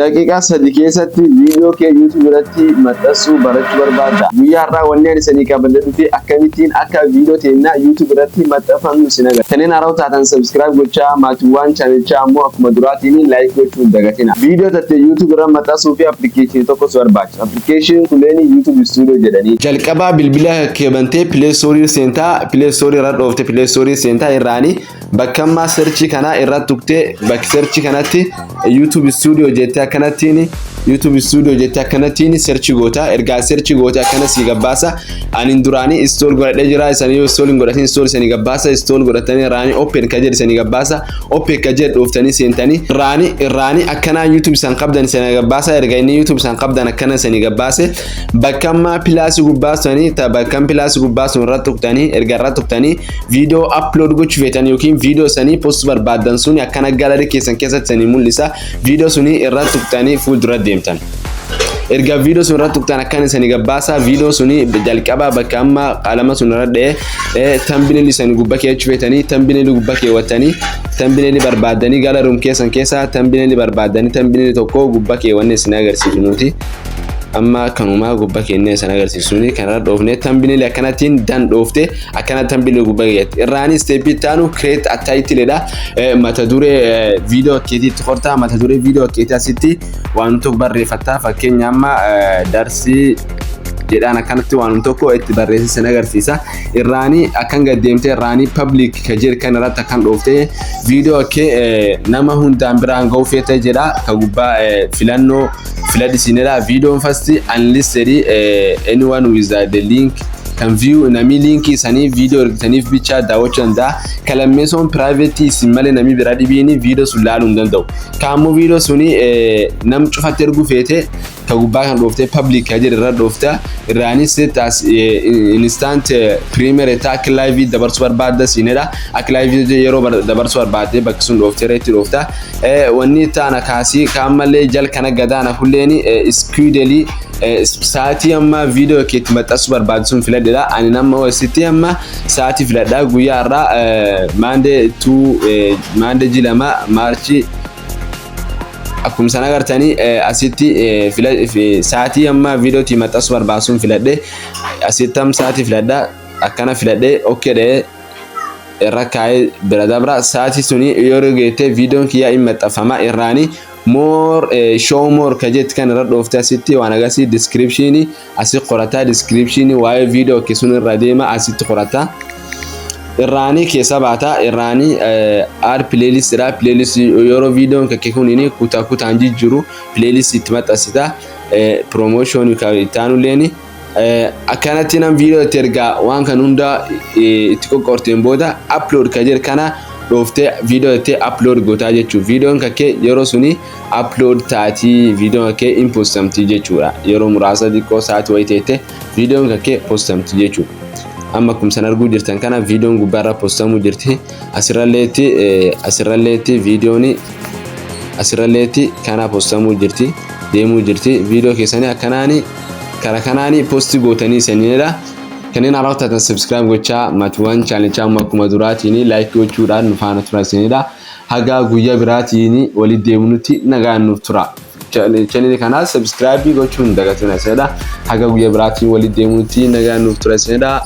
daqiiqaa 3 keessatti viidiyoo kee YouTube irratti maxxansuu barachuu barbaadda. Guyyaa har'aa wanni ani isiniif qabadhee dhufe akkamittiin akka viidiyoo teenya YouTube irratti maxxanfannu isin agarsiisa. Kanneen haaraa taatan subscribe gochaa, maatiiwwan chaanelichaa ammoo akkuma duraatiin like gochuu hin dagatinaa. Viidiyoo taate YouTube irra maxxansuu fi application tokko si barbaachisa. Application kunneen YouTube Studio jedhanii. Jalqabaa bilbila kee bantee Play Store seentaa, Play Store irra dhoofte Play Store seentaa irraanii bakka amma search kana irra tuqtee bakka search kanatti YouTube Studio jettee akkanattiin YouTube Studio jettee akkanattiin search goota. Ergaa search goota akkana si gabbaasa. Ani duraanii install godhadhee jira. Isanii install hin godhatin install isanii gabbaasa. Install godhatanii raanii open ka jedhu isanii gabbaasa. Open ka jedhu dhooftanii seentanii raanii akkana YouTube san qabdan isanii gabbaasa. Ergaa inni YouTube san qabdan akkana isanii gabbaase bakka amma plus gubbaasanii bakka plus gubbaasuun irra tuqtanii ergaa irra tuqtanii video upload gochuu feetan yookiin video sanii post barbaadan suni akkana gallery keessan keessatti sanii mul'isa. Video suni irra tuqtanii fuuldura deemtan. Erga video sun irra tuqtan akkana isanii gabbaasa. Video suni jalqaba bakka amma qalama sun irra dha'ee thumbnail isanii gubbaa keewwachuu feetanii thumbnail gubbaa keewwatanii thumbnail barbaadanii gallery keessan keessa thumbnail barbaadanii thumbnail tokko gubbaa keewwanne isin agarsiisu nuti. Amma kanuma gubbaa keenya sana agarsiisuuni kanarra dhoofne thumbnail akkanattiin dan dhoofte akkana thumbnail gubbaa keetti irraani step ittaanu create a title dha mata duree video keetiitti qortaa mata duree video keetii asitti waan tokko barreeffatta fakkeenya amma darsii jedhaan akkanatti waan tokko itti barreessisan agarsiisa. Irraani akkan gaddeemte irraani public ka jedhu kan irratti akkan dhoofte video kee nama hundaan biraan ga'uu feete jedha ka gubbaa filannoo filadhisinedha. Video first unlisted anyone with the link can view nami link isanii video ergitaniif bicha daawwachuu danda'a. Kalammeessoon private isin malee nami biraa dhibiini video sun laaluu hin danda'u. Kaammoo video suni nam cufatte erguu feete ka gubbaa kan dhoofte public ka jedhu irra dhoofta. Irraani set as instant premier attack live dabarsuu barbaadda sinedha. Akka live yeroo dabarsuu barbaadde bakki sun dhoofte irratti dhoofta. Wanni taana kaasii kaammallee jal kana gadaana kulleeni speedily sa'aatii amma video keetti maxxansuu barbaaddu sun filadheedha. Ani nama wasitti amma sa'aatii filadhaa guyyaa irraa Monday jilama March akkuma sana agartanii asitti sa'aatii amma video ti maxxansuu barbaaddu sun filadhe asitti am sa'aatii filadhaa akkana filadhe okay dhee irra kaa'ee bira dabra. Sa'aatii suni yeroo geette videoon kiyyaa hin maxxanfama. Irraani more show more ka jetti kan irra dhoofte asitti waan agarsiis description asii qorata description waa'ee video keessun irra deema asitti qorata. Irraani keessa baata. Irraani add playlist dha. Playlist yeroo videoon kake kunini kutaan jijjiru playlist itti maxxansita. Promotion ka itaanu leeni akkanatti nam video itti ergaa waan kan hunda itti qoqqoorteen booda upload ka jedhu kana dhooftee video itti upload gootaa jechuudha. Videoon kake yeroo suni upload taatii videoon kake in postamti jechuudha. Yeroo muraasa xiqqoo sa'aatii wayiteette videoon kake postamti jechuudha. Amma akkuma san arguu jirtan kana videoon gubbaarra postamuu jirti. Asirralleetti videoon asirralleetti kana postamuu jirti deemuu jirti. Video keessanii akkanaani kara kanaani posti gootanii isinidha. Kanneen haaraa taatan subscribe gochaa maatiiwwan chaanelichaa akkuma duraatiin like gochuudhaan nu faana turaa isinidha. Haga guyyaa biraatiin walitti deebinutti nagaan nuuf tura. Channel kana subscribe gochuun dagatina isinidha. Haga guyyaa biraatiin walitti deebinutti nagaan nuuf tura isinidha.